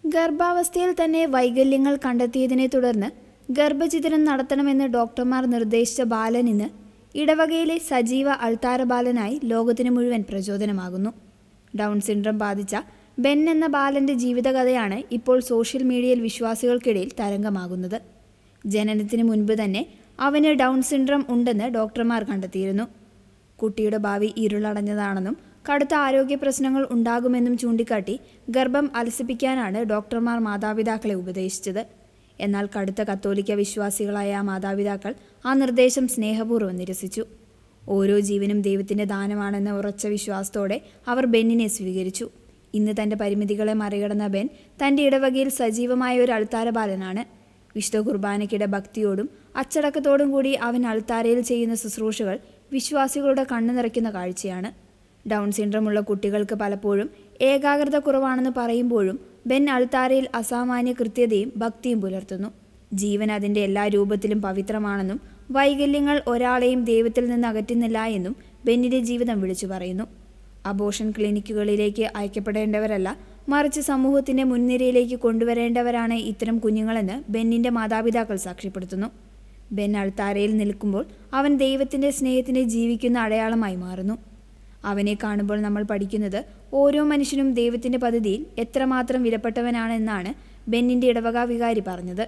ഗർഭാവസ്ഥയിൽ തന്നെ വൈകല്യങ്ങൾ കണ്ടെത്തിയതിനെ തുടർന്ന് ഗർഭഛിദ്രം നടത്തണമെന്ന് ഡോക്ടർമാർ നിർദ്ദേശിച്ച ബാലൻ ഇന്ന് ഇടവകയിലെ സജീവ അൾത്താര ബാലനായി ലോകത്തിന് മുഴുവൻ പ്രചോദനമാകുന്നു. ഡൗൺ സിൻഡ്രം ബാധിച്ച ബെൻ എന്ന ബാലന്റെ ജീവിതകഥയാണ് ഇപ്പോൾ സോഷ്യൽ മീഡിയയിൽ വിശ്വാസികൾക്കിടയിൽ തരംഗമാകുന്നത്. ജനനത്തിന് മുൻപ് തന്നെ അവന് ഡൗൺ സിൻഡ്രം ഉണ്ടെന്ന് ഡോക്ടർമാർ കണ്ടെത്തിയിരുന്നു. കുട്ടിയുടെ ഭാവി ഇരുളടഞ്ഞതാണെന്നും കടുത്ത ആരോഗ്യ പ്രശ്നങ്ങൾ ഉണ്ടാകുമെന്നും ചൂണ്ടിക്കാട്ടി ഗർഭം അലസിപ്പിക്കാനാണ് ഡോക്ടർമാർ മാതാപിതാക്കളെ ഉപദേശിച്ചത്. എന്നാൽ കടുത്ത കത്തോലിക്ക വിശ്വാസികളായ മാതാപിതാക്കൾ ആ നിർദ്ദേശം സ്നേഹപൂർവ്വം നിരസിച്ചു. ഓരോ ജീവനും ദൈവത്തിൻ്റെ ദാനമാണെന്ന ഉറച്ച വിശ്വാസത്തോടെ അവർ ബെന്നിനെ സ്വീകരിച്ചു. ഇന്ന് തൻ്റെ പരിമിതികളെ മറികടന്ന ബെൻ തൻ്റെ ഇടവകയിൽ സജീവമായ ഒരു അൾത്താര ബാലനാണ്. വിശുദ്ധ കുർബാനയ്ക്കിടെ ഭക്തിയോടും അച്ചടക്കത്തോടും കൂടി അവൻ അൾത്താരയിൽ ചെയ്യുന്ന ശുശ്രൂഷകൾ വിശ്വാസികളുടെ കണ്ണു നിറയ്ക്കുന്ന കാഴ്ചയാണ്. ഡൗൺ സിൻഡ്രമുള്ള കുട്ടികൾക്ക് പലപ്പോഴും ഏകാഗ്രത കുറവാണെന്ന് പറയുമ്പോഴും ബെൻ അൾത്താരയിൽ അസാമാന്യ കൃത്യതയും ഭക്തിയും പുലർത്തുന്നു. ജീവൻ അതിൻ്റെ എല്ലാ രൂപത്തിലും പവിത്രമാണെന്നും വൈകല്യങ്ങൾ ഒരാളെയും ദൈവത്തിൽ നിന്ന് അകറ്റുന്നില്ല എന്നും ബെന്നിൻ്റെ ജീവിതം വിളിച്ചു പറയുന്നു. അബോർഷൻ ക്ലിനിക്കുകളിലേക്ക് അയക്കപ്പെടേണ്ടവരല്ല, മറിച്ച് സമൂഹത്തിൻ്റെ മുൻനിരയിലേക്ക് കൊണ്ടുവരേണ്ടവരാണ് ഇത്തരം കുഞ്ഞുങ്ങളെന്ന് ബെന്നിൻ്റെ മാതാപിതാക്കൾ സാക്ഷ്യപ്പെടുത്തുന്നു. ബെൻ അൾത്താരയിൽ നിൽക്കുമ്പോൾ അവൻ ദൈവത്തിൻ്റെ സ്നേഹത്തിന് ജീവിക്കുന്ന അടയാളമായി മാറുന്നു. അവനെ കാണുമ്പോൾ നമ്മൾ പഠിക്കുന്നത് ഓരോ മനുഷ്യനും ദൈവത്തിൻ്റെ പദ്ധതിയിൽ എത്രമാത്രം വിലപ്പെട്ടവനാണെന്നാണ് ബെന്നിൻ്റെ ഇടവക വികാരി പറഞ്ഞത്.